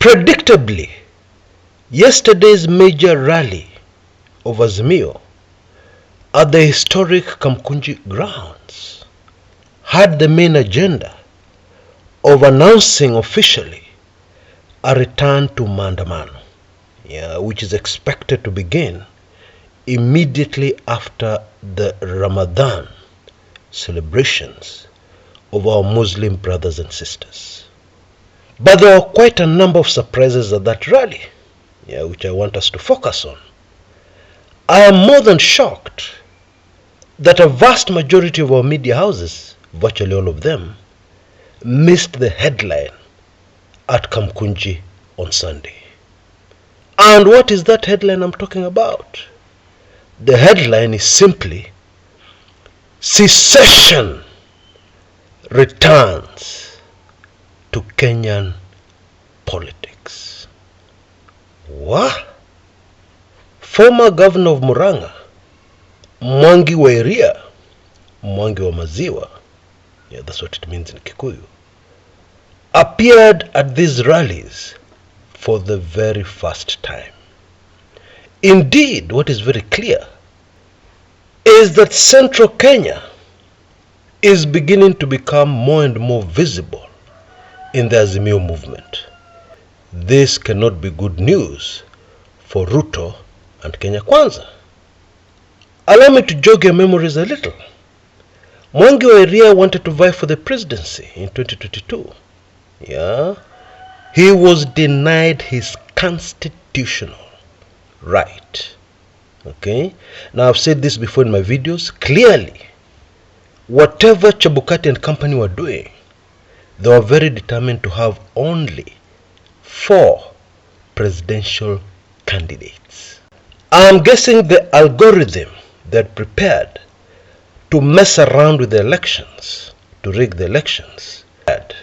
Predictably, yesterday's major rally of Azimio at the historic Kamukunji grounds had the main agenda of announcing officially a return to maandamano, which is expected to begin immediately after the Ramadan celebrations of our Muslim brothers and sisters. But there were quite a number of surprises at that rally, which I want us to focus on. I am more than shocked that a vast majority of our media houses, virtually all of them, missed the headline at Kamukunji on Sunday. And what is that headline I'm talking about? The headline is simply, Secession returns to Kenyan politics. What? Former governor of Murang'a, Mwangi wa Iria, Mwangi wa Maziwa, that's what it means in Kikuyu, appeared at these rallies for the very first time. Indeed, what is very clear is that Central Kenya is beginning to become more and more visible in the Azimio movement. This cannot be good news for Ruto and Kenya Kwanza. Allow me to jog your memories a little. Mwangi wa Iria wanted to vie for the presidency in 2022. He was denied his constitutional right. Now I've said this before in my videos. Clearly, whatever Chebukati and company were doing, they were very determined to have only 4 presidential candidates. I'm guessing the algorithm they had prepared to mess around with the elections, to rig the elections, had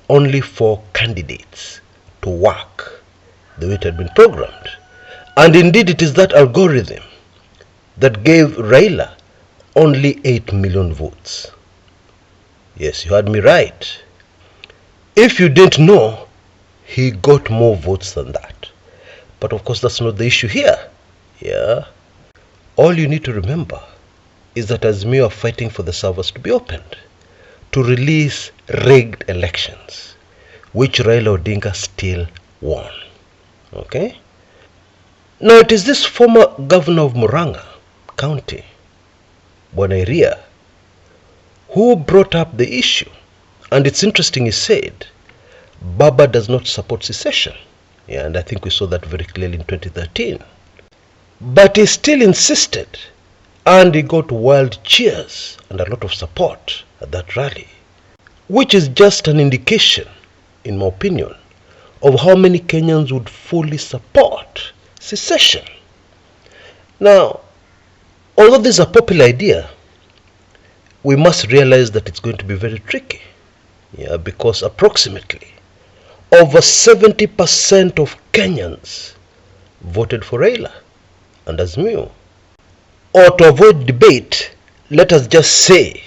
only 4 candidates to work the way it had been programmed. And indeed, it is that algorithm that gave Raila only 8 million votes. Yes, you heard me right. If you didn't know, he got more votes than that. But of course, that's not the issue here. All you need to remember is that Azimio are fighting for the servers to be opened, to release rigged elections, which Raila Odinga still won. Now it is this former governor of Murang'a County, Bwana Iria, who brought up the issue. And it's interesting, he said, Baba does not support secession. And I think we saw that very clearly in 2013. But he still insisted, and he got wild cheers and a lot of support at that rally, which is just an indication, in my opinion, of how many Kenyans would fully support secession. Now, although this is a popular idea, we must realize that it's going to be very tricky. Because approximately over 70% of Kenyans voted for Raila and Azimio. Or to avoid debate, let us just say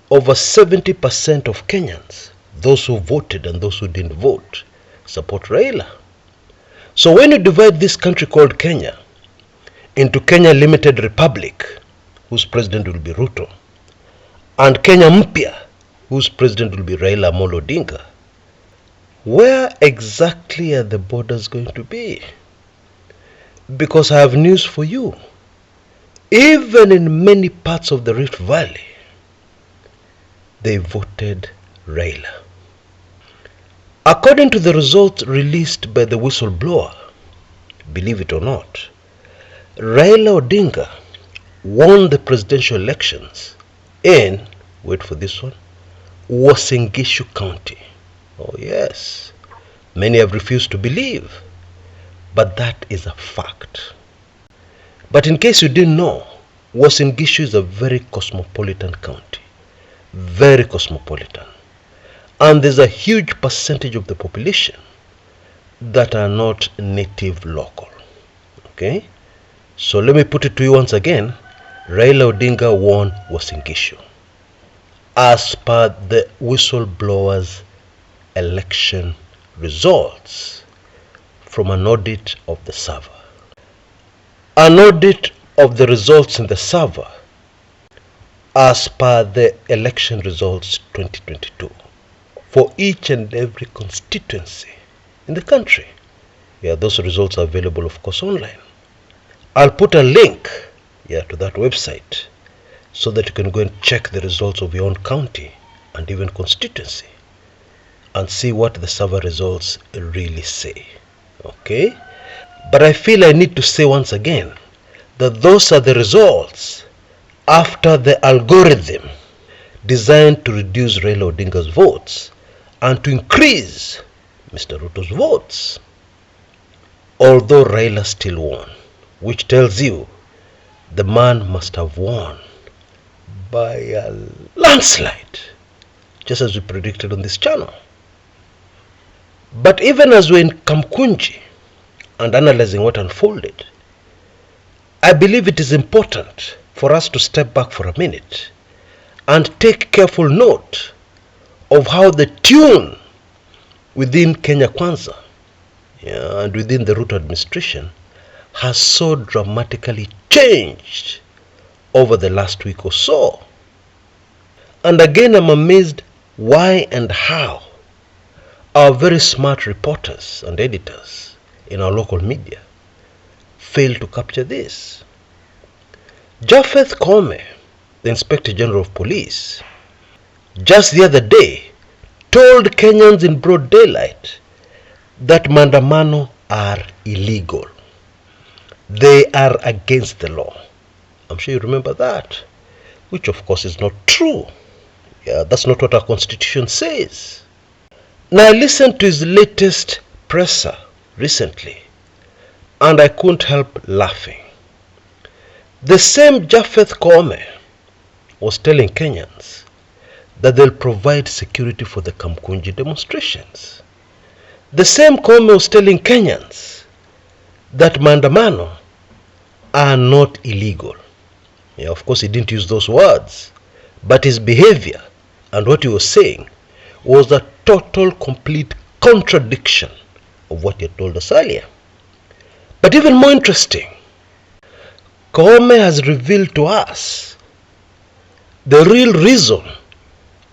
over 70% of Kenyans, those who voted and those who didn't vote, support Raila. So when you divide this country called Kenya into Kenya Limited Republic, whose president will be Ruto, and Kenya Mpya, whose president will be Raila Amolo Odinga, where exactly are the borders going to be? Because I have news for you. Even in many parts of the Rift Valley, they voted Raila. According to the results released by the Whistleblower, believe it or not, Raila Odinga won the presidential elections in, wait for this one, Uasin Gishu County. Oh yes, many have refused to believe, but that is a fact. But in case you didn't know, Uasin Gishu is a very cosmopolitan county, very cosmopolitan. And there's a huge percentage of the population that are not native local. So let me put it to you once again. Raila Odinga won Uasin Gishu as per the Whistleblower's election results. from an audit of the server. An audit of the results in the server as per the election results 2022 for each and every constituency in the country. Yeah, those results are available, of course, online. I'll put a link to that website so that you can go and check the results of your own county and even constituency and see what the server results really say. Okay? But I feel I need to say once again that those are the results after the algorithm designed to reduce Raila Odinga's votes and to increase Mr. Ruto's votes. Although Raila still won, which tells you the man must have won by a landslide, just as we predicted on this channel. But even as we're in Kamukunji and analyzing what unfolded, I believe it is important for us to step back for a minute and take careful note of how the tune within Kenya Kwanza and within the Ruto administration has so dramatically changed over the last week or so. And again, I'm amazed why and how our very smart reporters and editors in our local media fail to capture this. Japheth Koome, the Inspector General of Police, just the other day told Kenyans in broad daylight that maandamano are illegal. They are against the law. I'm sure you remember that, which of course is not true. Yeah, that's not what our constitution says. Now I listened to his latest presser recently and I couldn't help laughing. The same Japheth Koome was telling Kenyans that they'll provide security for the Kamukunji demonstrations. The same Koome was telling Kenyans that maandamano are not illegal. Yeah, of course he didn't use those words, but his behavior and what he was saying was a total, complete contradiction of what he had told us earlier. But even more interesting, Koome has revealed to us the real reason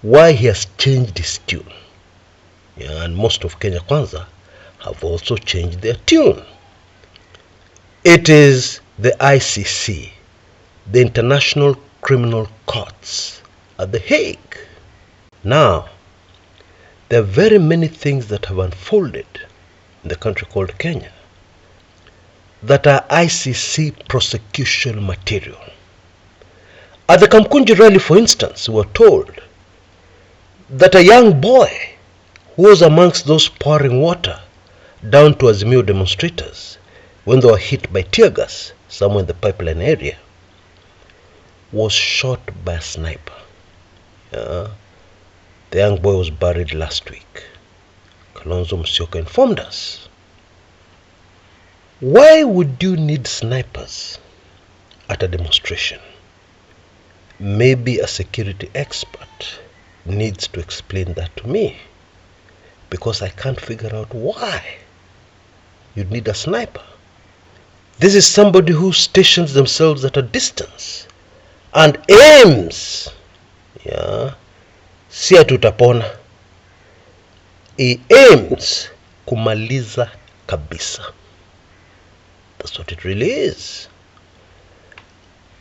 why he has changed his tune. Yeah, and most of Kenya Kwanza have also changed their tune. It is the ICC, the International Criminal Courts at The Hague. Now, there are very many things that have unfolded in the country called Kenya that are ICC prosecution material. At the Kamukunji rally, for instance, we were told that a young boy who was amongst those pouring water down to Azimio demonstrators when they were hit by tear gas somewhere in the pipeline area was shot by a sniper. The young boy was buried last week. Kalonzo Musyoka informed us. Why would you need snipers at a demonstration? Maybe a security expert needs to explain that to me, because I can't figure out why you'd need a sniper. This is somebody who stations themselves at a distance and aims, si ati utapona, he aims kumaliza kabisa. That's what it really is.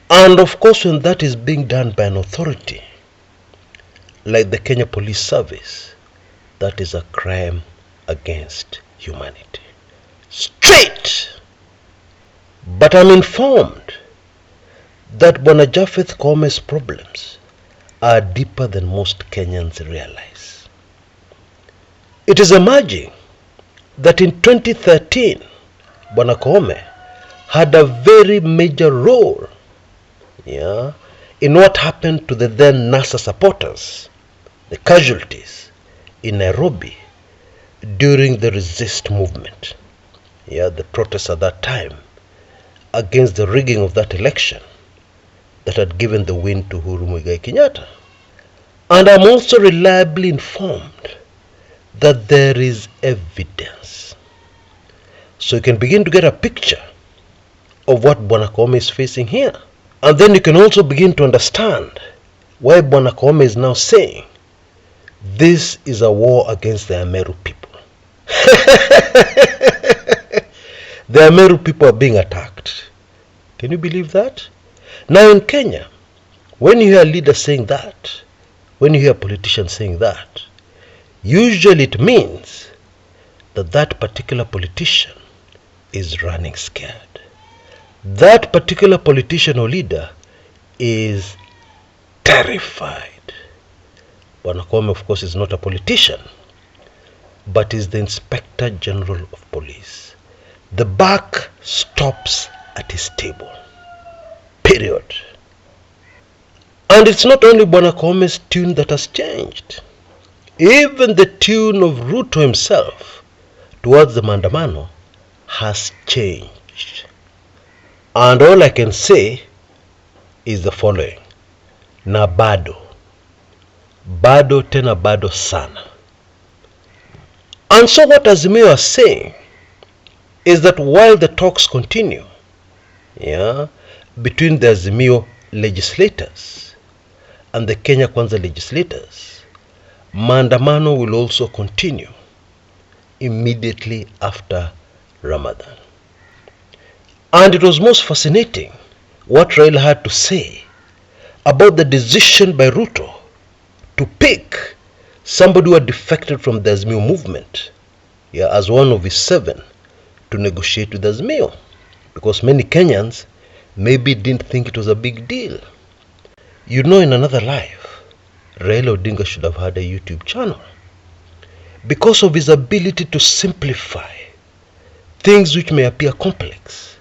And of course, when that is being done by an authority like the Kenya Police Service, that is a crime against humanity. Straight! But I'm informed that Bwana Japheth Koome's problems are deeper than most Kenyans realize. It is emerging that in 2013, Bwana Koome had a very major role in what happened to the then NASA supporters, the casualties in Nairobi during the resist movement. The protests at that time against the rigging of that election that had given the win to Uhuru Muigai Kenyatta. And I'm also reliably informed that there is evidence, So you can begin to get a picture of what Bwana Koome is facing here. And then you can also begin to understand why Bwana Koome is now saying this is a war against the Ameru people. The Ameru people are being attacked. Can you believe that? Now in Kenya, when you hear a leader saying that, when you hear a politician saying that, usually it means that that particular politician is running scared. That particular politician or leader is terrified. Bwana Koome, of course, is not a politician, but is the Inspector General of Police. The buck stops at his table. Period. And it's not only Bwana Koome's tune that has changed. Even the tune of Ruto himself towards the Maandamano has changed. And all I can say is the following. Na bado. Bado tena bado sana. And so what Azimio is saying is that while the talks continue, between the Azimio legislators and the Kenya Kwanza legislators, Maandamano will also continue immediately after Ramadan. And it was most fascinating what Raila had to say about the decision by Ruto to pick somebody who had defected from the Azimio movement as one of his 7 to negotiate with Azimio, because many Kenyans maybe didn't think it was a big deal. You know, in another life, Raila Odinga should have had a YouTube channel because of his ability to simplify things which may appear complex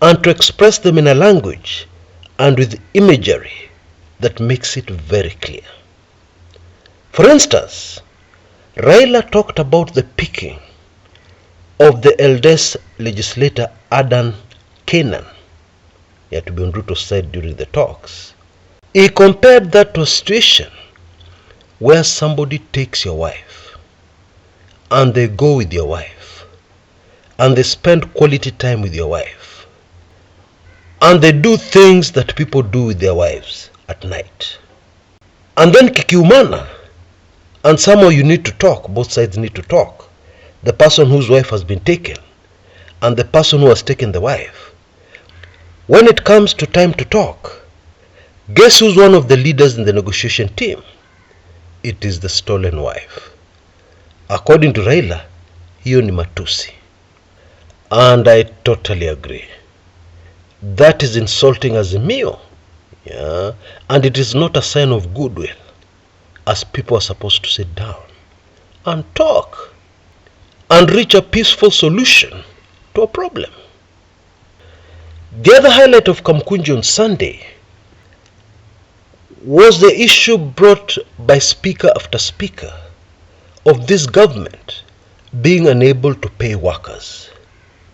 and to express them in a language and with imagery that makes it very clear. For instance, Raila talked about the picking of the eldest legislator Adan Kenan, to be on Ruto said during the talks. He compared that to a situation where somebody takes your wife and they go with your wife and they spend quality time with your wife and they do things that people do with their wives at night. And then kikiumana, and somehow you need to talk, both sides need to talk. The person whose wife has been taken and the person who has taken the wife. When it comes to time to talk, guess who's one of the leaders in the negotiation team? It is the stolen wife. According to Raila, hiyo ni matusi. And I totally agree. That is insulting Azimio. And it is not a sign of goodwill, as people are supposed to sit down and talk and reach a peaceful solution to a problem. The other highlight of Kamukunji on Sunday was the issue brought by speaker after speaker of this government being unable to pay workers,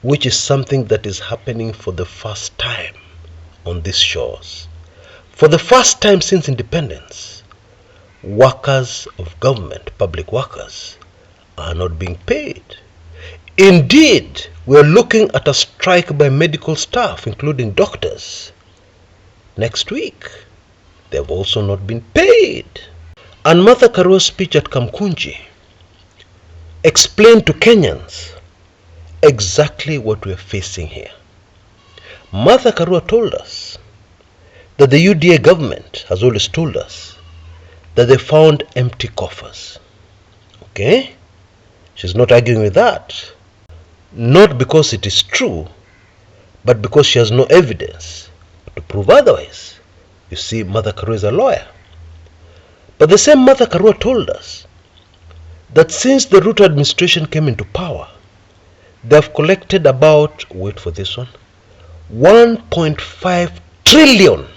which is something that is happening for the first time on these shores. For the first time since independence, workers of government, public workers, are not being paid. Indeed, we are looking at a strike by medical staff, including doctors, next week. They have also not been paid. And Martha Karua's speech at Kamukunji explained to Kenyans exactly what we are facing here. Martha Karua told us that the UDA government has always told us that they found empty coffers. Okay? She's not arguing with that. Not because it is true, but because she has no evidence to prove otherwise. You see, Martha Karua is a lawyer. But the same Martha Karua told us that since the Ruto administration came into power, they have collected about, wait for this one, 1.5 trillion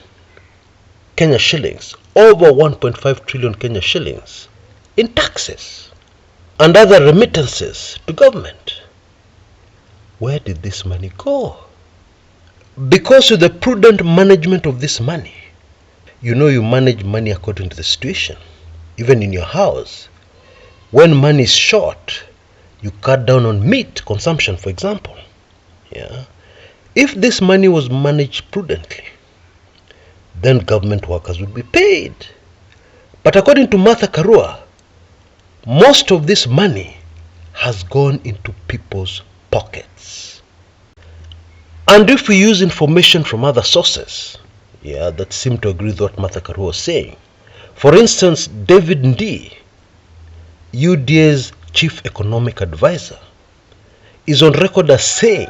Kenya shillings, over 1.5 trillion Kenya shillings in taxes and other remittances to government. Where did this money go? Because of the prudent management of this money, you know, you manage money according to the situation. Even in your house, when money is short, you cut down on meat consumption, for example. Yeah. If this money was managed prudently, then government workers would be paid. But according to Martha Karua, most of this money has gone into people's pockets. And if we use information from other sources, that seem to agree with what Martha Karua was saying. For instance, David Ndii, UDA's chief economic advisor, is on record as saying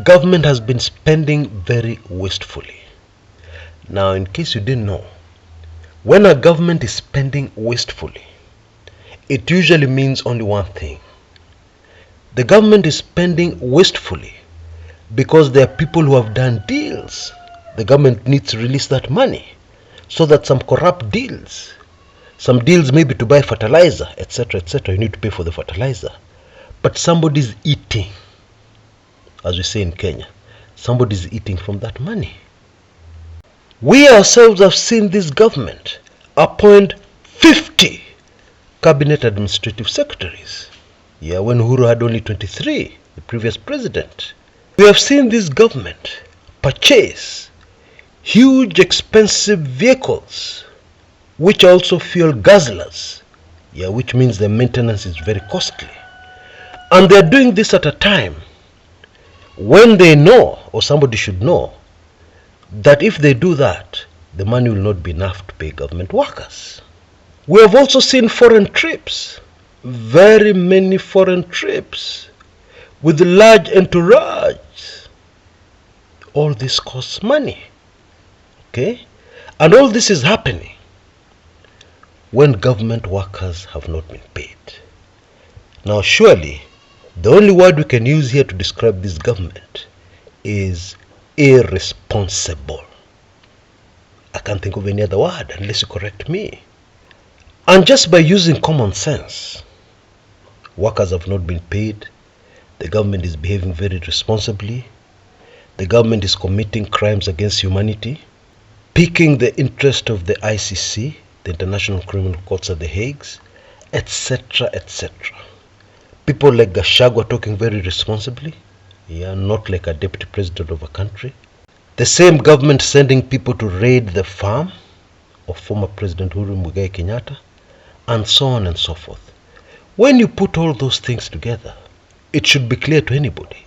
government has been spending very wastefully. Now, in case you didn't know, when a government is spending wastefully, it usually means only one thing. The government is spending wastefully because there are people who have done deals. The government needs to release that money so that some corrupt deals, some deals maybe to buy fertilizer, etc., you need to pay for the fertilizer. But somebody's eating, as we say in Kenya, somebody's eating from that money. We ourselves have seen this government appoint 50 cabinet administrative secretaries. When Uhuru had only 23, the previous president. We have seen this government purchase huge expensive vehicles, which are also fuel guzzlers, which means the maintenance is very costly. And they are doing this at a time when they know, or somebody should know, that if they do that, the money will not be enough to pay government workers. We have also seen foreign trips, very many foreign trips, with large entourage. All this costs money. Okay? And all this is happening when government workers have not been paid. Now, surely, the only word we can use here to describe this government is irresponsible. I can't think of any other word unless you correct me. And just by using common sense, workers have not been paid, the government is behaving very irresponsibly, the government is committing crimes against humanity, piquing the interest of the ICC, the International Criminal Courts at The Hague, etc., etc. People like Gachagua talking very responsibly, not like a deputy president of a country. The same government sending people to raid the farm of former President Uhuru Muigai Kenyatta, and so on and so forth. When you put all those things together, it should be clear to anybody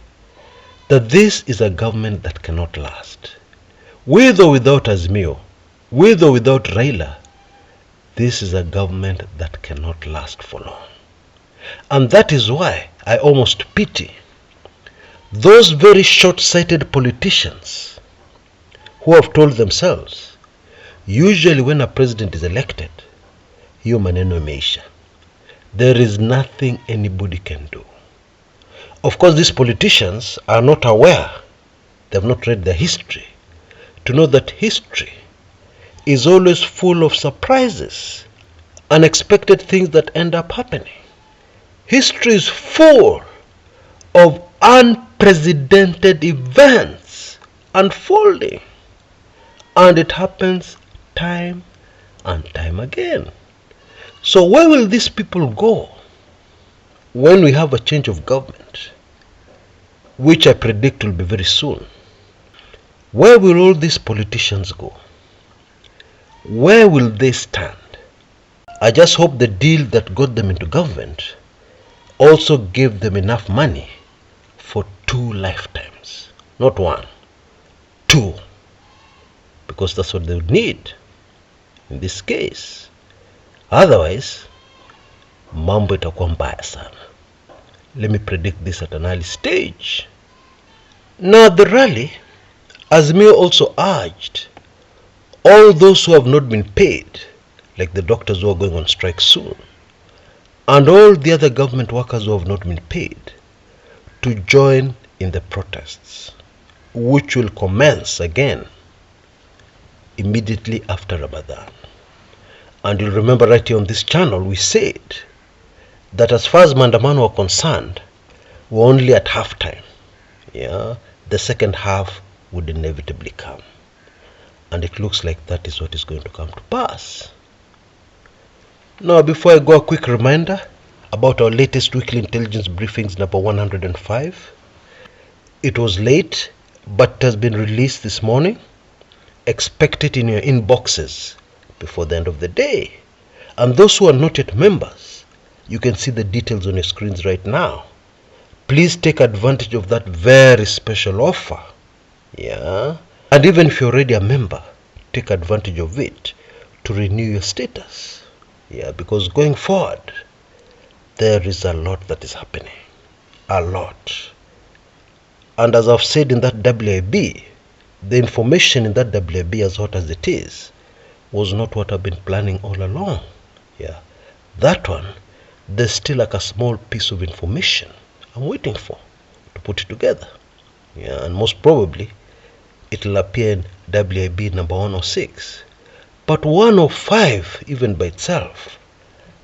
that this is a government that cannot last. With or without Azimio, with or without Raila, this is a government that cannot last for long. And that is why I almost pity those very short-sighted politicians who have told themselves, usually when a president is elected, hiyo maneno imeisha. There is nothing anybody can do. Of course, these politicians are not aware, they have not read their history, to know that history is always full of surprises, unexpected things that end up happening. History is full of unprecedented events unfolding, and it happens time and time again. So where will these people go when we have a change of government, which I predict will be very soon? Where will all these politicians go? Where will they stand? I just hope the deal that got them into government also gave them enough money for 2 lifetimes. Not 1, 2. Because that's what they would need in this case. Otherwise, mambo itakuwa mbaya sana. Let me predict this at an early stage. Now, at the rally, Azimio also urged all those who have not been paid, like the doctors who are going on strike soon, and all the other government workers who have not been paid, to join in the protests, which will commence again immediately after Ramadan. And you'll remember right here on this channel, we said that as far as maandamano are concerned, we're only at halftime. The second half would inevitably come. And it looks like that is what is going to come to pass. Now, before I go, a quick reminder about our latest weekly intelligence briefings number 105. It was late, but it has been released this morning. Expect it in your inboxes before the end of the day. And those who are not yet members, you can see the details on your screens right now. Please take advantage of that very special offer. Yeah. And even if you're already a member, take advantage of it to renew your status. Yeah, because going forward, there is a lot that is happening. A lot. And as I've said in that WIB, the information in that WIB, as hot as it is, was not what I've been planning all along. Yeah. That one, there's still like a small piece of information I'm waiting for to put it together. Yeah, and most probably it'll appear in WIB number 106. But 105, even by itself,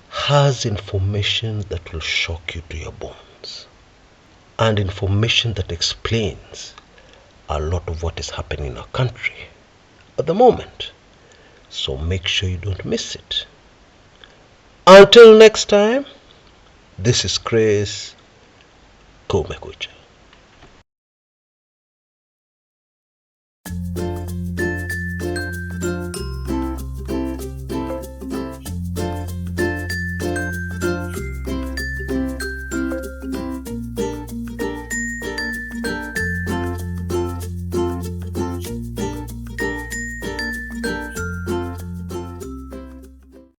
has information that will shock you to your bones. And information that explains a lot of what is happening in our country at the moment. So make sure you don't miss it. Until next time, this is Chris Kumekucha.